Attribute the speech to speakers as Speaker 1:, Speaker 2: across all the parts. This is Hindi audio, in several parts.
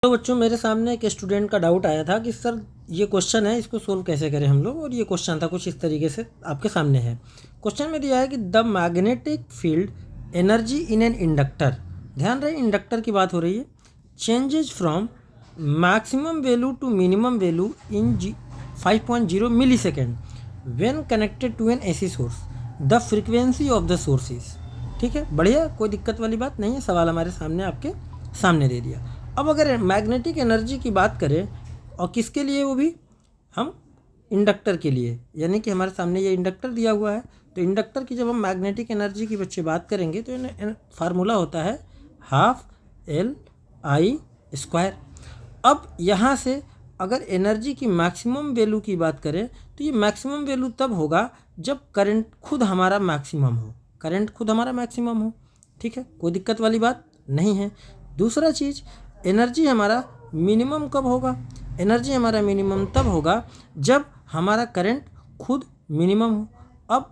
Speaker 1: तो बच्चों मेरे सामने एक स्टूडेंट का डाउट आया था कि सर ये क्वेश्चन है, इसको सोल्व कैसे करें हम लोग। और ये क्वेश्चन था कुछ इस तरीके से, आपके सामने है। क्वेश्चन में दिया है कि the magnetic field energy in an inductor, ध्यान रहे इंडक्टर की बात हो रही है, changes from maximum value to minimum value in 5.0 millisecond when connected to an AC source, the frequency of the sources. ठीक है, बढ़िया, कोई दिक्कत वाली बात नहीं है। सवाल हमारे सामने आपके सामने दे दिया। अब अगर मैग्नेटिक एनर्जी की बात करें और किसके लिए, वो भी हम इंडक्टर के लिए, यानी कि हमारे सामने ये इंडक्टर दिया हुआ है, तो इंडक्टर की जब हम मैग्नेटिक एनर्जी की बच्चे बात करेंगे तो फार्मूला होता है ½LI²। अब यहाँ से अगर एनर्जी की मैक्सिमम वैल्यू की बात करें तो ये मैक्सिमम वैल्यू तब होगा जब करंट खुद हमारा मैक्सिमम हो, करंट खुद हमारा मैक्सिमम हो। ठीक है, कोई दिक्कत वाली बात नहीं है। दूसरा चीज़, एनर्जी हमारा मिनिमम कब होगा? एनर्जी हमारा मिनिमम तब होगा जब हमारा करंट खुद मिनिमम हो। अब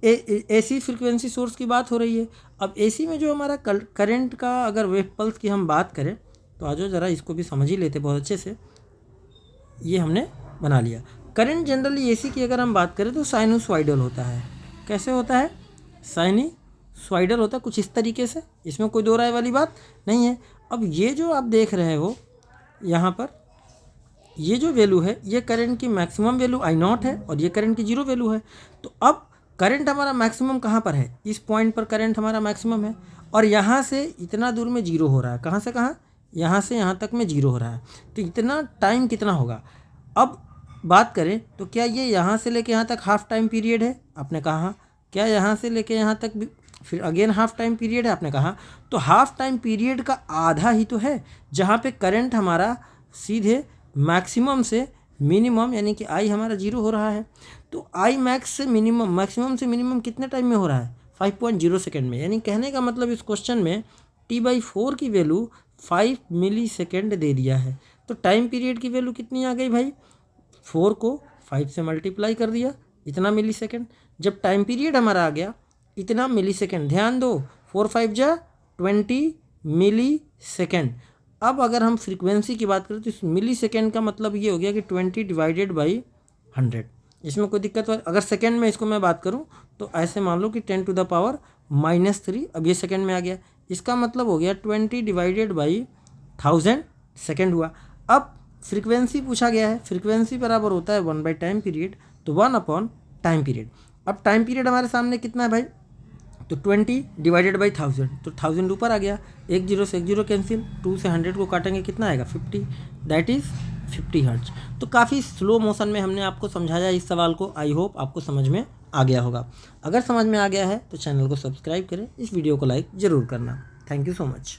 Speaker 1: एसी फ्रीक्वेंसी सोर्स की बात हो रही है। अब एसी में जो हमारा करंट का अगर वेव पल्स की हम बात करें तो आज ज़रा इसको भी समझ ही लेते बहुत अच्छे से। ये हमने बना लिया। करंट जनरली एसी की अगर हम बात करें तो साइनोसॉइडल होता है। कैसे होता है? साइनोसॉइडल होता है, कुछ इस तरीके से, इसमें कोई दो राय वाली बात नहीं है। अब ये जो आप देख रहे हो यहाँ पर, ये जो वैल्यू है ये करंट की मैक्सिमम वैल्यू I0 है और ये करंट की जीरो वैल्यू है। तो अब करंट हमारा मैक्सिमम कहाँ पर है? इस पॉइंट पर करंट हमारा मैक्सिमम है और यहाँ से इतना दूर में जीरो हो रहा है। कहाँ से कहाँ? यहाँ से यहाँ तक में जीरो हो रहा है। तो इतना टाइम कितना होगा? अब बात करें तो क्या ये यहाँ से लेके यहाँ तक हाफ टाइम पीरियड है? आपने कहा। क्या यहाँ से लेके यहाँ तक भी फिर अगेन हाफ टाइम पीरियड है? आपने कहा। तो हाफ टाइम पीरियड का आधा ही तो है जहाँ पे करंट हमारा सीधे मैक्सिमम से मिनिमम, यानी कि आई हमारा जीरो हो रहा है। तो आई मैक्स से मिनिमम, मैक्सिमम से मिनिमम कितने टाइम में हो रहा है? 5.0 सेकेंड में। यानी कहने का मतलब इस क्वेश्चन में T/4 की वैल्यू 5 मिली सेकेंड दे दिया है। तो टाइम पीरियड की वैल्यू कितनी आ गई भाई? 4 को 5 से मल्टीप्लाई कर दिया, इतना मिली सेकेंड। जब टाइम पीरियड हमारा आ गया इतना मिली सेकेंड, ध्यान दो, 4 5 जा 20 मिली सेकेंड। अब अगर हम फ्रीक्वेंसी की बात करें तो इस मिली सेकेंड का मतलब ये हो गया कि 20/100। इसमें कोई दिक्कत अगर सेकेंड में इसको मैं बात करूं तो ऐसे मान लो कि 10⁻³ अब ये सेकेंड में आ गया। इसका मतलब हो गया 20/1000 सेकेंड हुआ। अब फ्रीक्वेंसी पूछा गया है, फ्रीक्वेंसी बराबर होता है 1/टाइम पीरियड, तो 1/टाइम पीरियड। अब टाइम पीरियड हमारे सामने कितना है भाई? तो 20/1000, तो 1000 ऊपर आ गया। एक जीरो से एक जीरो कैंसिल, 2 से 100 को काटेंगे कितना आएगा? 50, दैट इज़ 50 हर्ट्ज। तो काफ़ी स्लो मोशन में हमने आपको समझाया इस सवाल को। आई होप आपको समझ में आ गया होगा। अगर समझ में आ गया है तो चैनल को सब्सक्राइब करें, इस वीडियो को लाइक ज़रूर करना। Thank you so much.